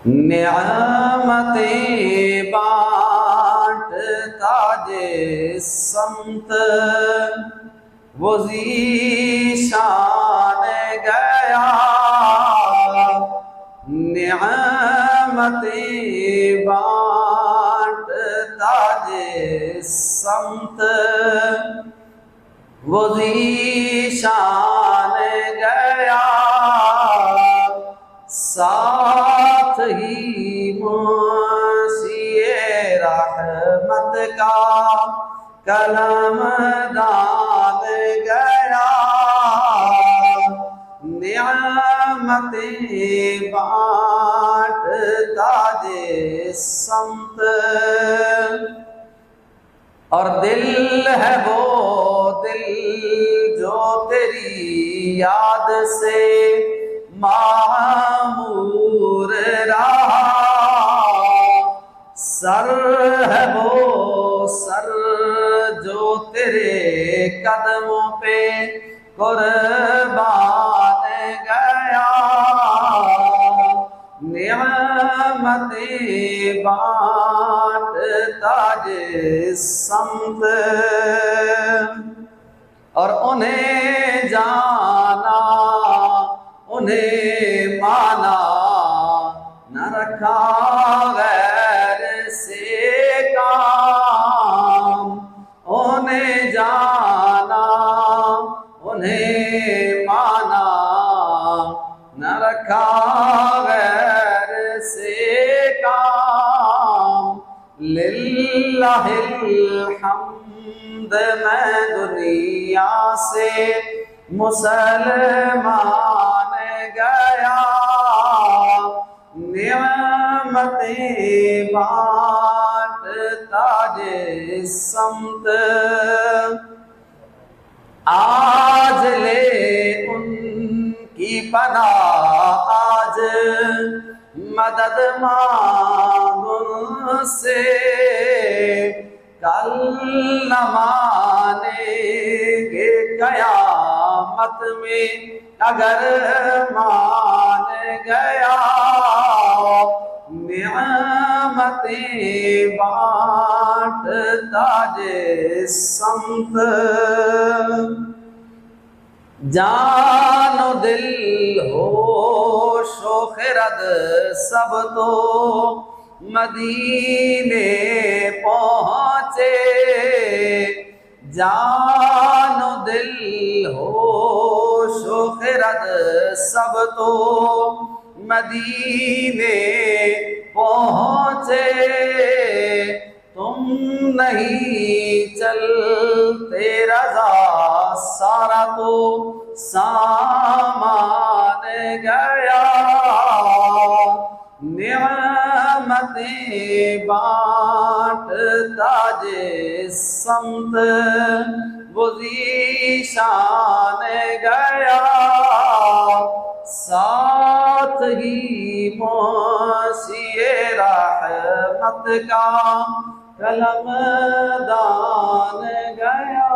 نعمتیں بانٹتا جس سمت وہ ذیشان گیا، نعمتیں بانٹتا جس سمت وہ ذیشان گیا، ساتھ ہی منشی رحمت کا کلم دان گیا، نعمتیں بانٹتا جس سمت، اور دل ہے وہ دل جو تیری یاد سے معمور رہا، سر ہے وہ سر جو تیرے قدموں پہ قربان گیا، نعمتیں بانٹتا جس سمت، اور انہیں جانا انہیں مانا نہ رکھا غیر سے کام، انہیں جانا انہیں مانا نہ رکھا غیر سے کام، للہ الحمد میں دنیا سے مسلمان گیا، نعمتیں بانٹتا جس سمت، آج لے ان کی پناہ، آج مدد مانگ ان سے، کل نہ مانیں گے قیامت میں اگر مان گیا، نعمتیں بانٹتا جس سمت، جان و دل ہوش و خرد سب تو مدینے پہنچے، جان و دل ہوش و خرد سب تو مدینے پہنچے، تم نہیں چلتے رضا سارا تو سامان گیا، نعمتیں بانٹتا جس سمت وہ ذیشان گیا، ساتھ ہی منشی رحمت کا کلم دان گیا۔